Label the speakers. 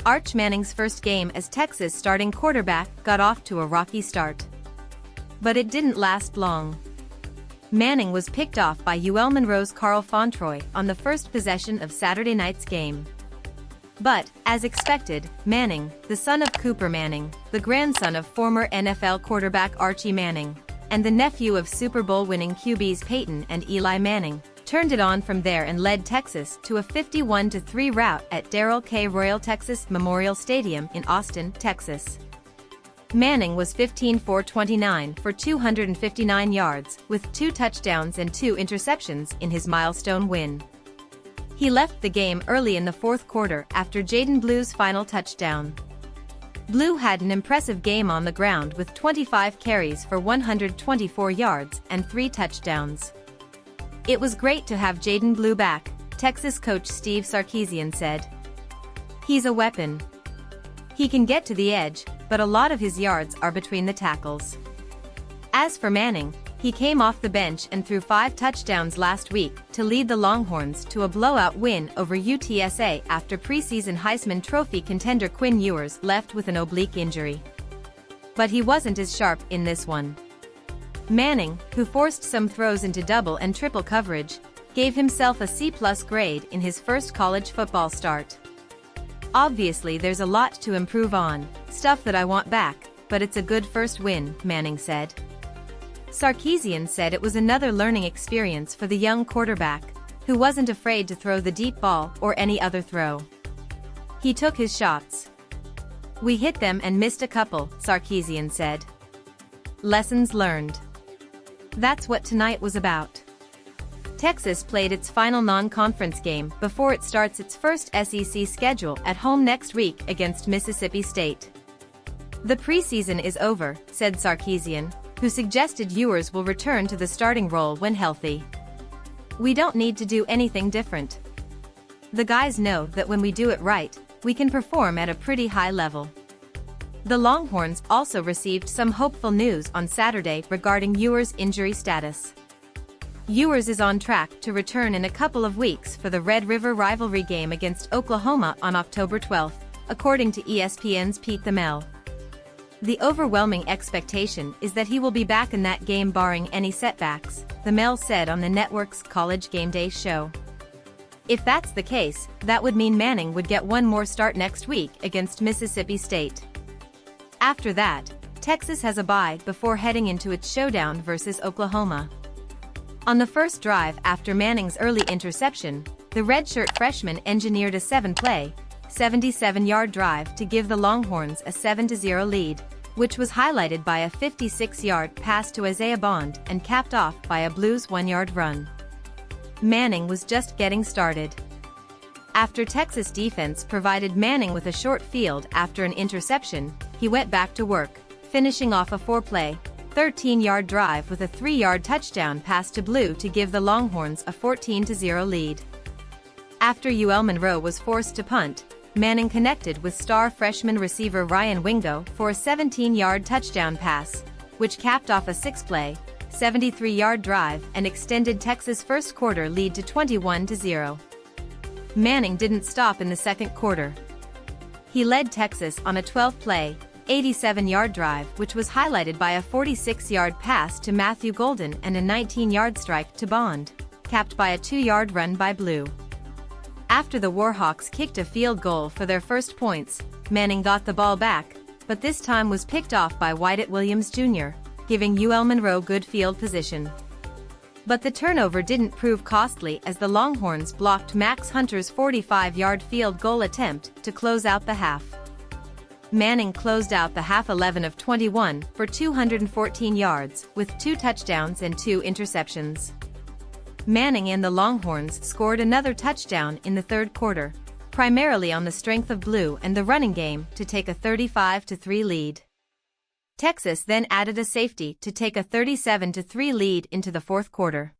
Speaker 1: Archie Manning's first game as Texas starting quarterback got off to a rocky start. But it didn't last long. Manning was picked off by UL-Monroe's Fauntroy on the first possession of Saturday night's game. But, as expected, Manning, the son of Cooper Manning, the grandson of former NFL quarterback Archie Manning, and the nephew of Super Bowl-winning QBs Peyton and Eli Manning, turned it on from there and led Texas to a 51-3 rout at Darrel Royal Texas Memorial Stadium in Austin, Texas. Manning was 15 for 29 for 259 yards, with 2 touchdowns and 2 interceptions in his milestone win. He left the game early in the fourth quarter after Jaden Blue's final touchdown. Blue had an impressive game on the ground with 25 carries for 124 yards and 3 touchdowns. "It was great to have Jaden Blue back," Texas coach Steve Sarkisian said. "He's a weapon. He can get to the edge, but a lot of his yards are between the tackles." As for Manning, he came off the bench and threw 5 touchdowns last week to lead the Longhorns to a blowout win over UTSA after preseason Heisman Trophy contender Quinn Ewers left with an oblique injury. But he wasn't as sharp in this one. Manning, who forced some throws into double and triple coverage, gave himself a C+ grade in his first college football start. "Obviously there's a lot to improve on, stuff that I want back, but it's a good first win," Manning said. Sarkisian said it was another learning experience for the young quarterback, who wasn't afraid to throw the deep ball or any other throw. "He took his shots. We hit them and missed a couple," Sarkisian said. "Lessons learned. That's what tonight was about." Texas played its final non-conference game before it starts its first SEC schedule at home next week against Mississippi State. "The preseason is over," said Sarkisian, who suggested Ewers will return to the starting role when healthy. "We don't need to do anything different. The guys know that when we do it right, we can perform at a pretty high level." The Longhorns also received some hopeful news on Saturday regarding Ewers' injury status. Ewers is on track to return in a couple of weeks for the Red River rivalry game against Oklahoma on October 12, according to ESPN's Pete Thamel. "The overwhelming expectation is that he will be back in that game barring any setbacks," Thamel said on the network's College Game Day show. "If that's the case, that would mean Manning would get one more start next week against Mississippi State. After that, Texas has a bye before heading into its showdown versus Oklahoma." On the first drive after Manning's early interception, the redshirt freshman engineered a 7-play, 77-yard drive to give the Longhorns a 7-0 lead, which was highlighted by a 56-yard pass to Isaiah Bond and capped off by a Blues 1-yard run. Manning was just getting started. After Texas defense provided Manning with a short field after an interception, he went back to work, finishing off a 4-play, 13-yard drive with a 3-yard touchdown pass to Blue to give the Longhorns a 14-0 lead. After UL-Monroe was forced to punt, Manning connected with star freshman receiver Ryan Wingo for a 17-yard touchdown pass, which capped off a 6-play, 73-yard drive and extended Texas' first quarter lead to 21-0. Manning didn't stop in the second quarter. He led Texas on a 12-play, 87-yard drive which was highlighted by a 46-yard pass to Matthew Golden and a 19-yard strike to Bond, capped by a 2-yard run by Blue. After the Warhawks kicked a field goal for their first points, Manning got the ball back, but this time was picked off by Wyatt Williams Jr., giving UL-Monroe good field position. But the turnover didn't prove costly as the Longhorns blocked Max Hunter's 45-yard field goal attempt to close out the half. Manning closed out the half 11 of 21 for 214 yards with 2 touchdowns and 2 interceptions. Manning and the Longhorns scored another touchdown in the third quarter, primarily on the strength of Blue and the running game to take a 35-3 lead. Texas then added a safety to take a 37-3 lead into the fourth quarter.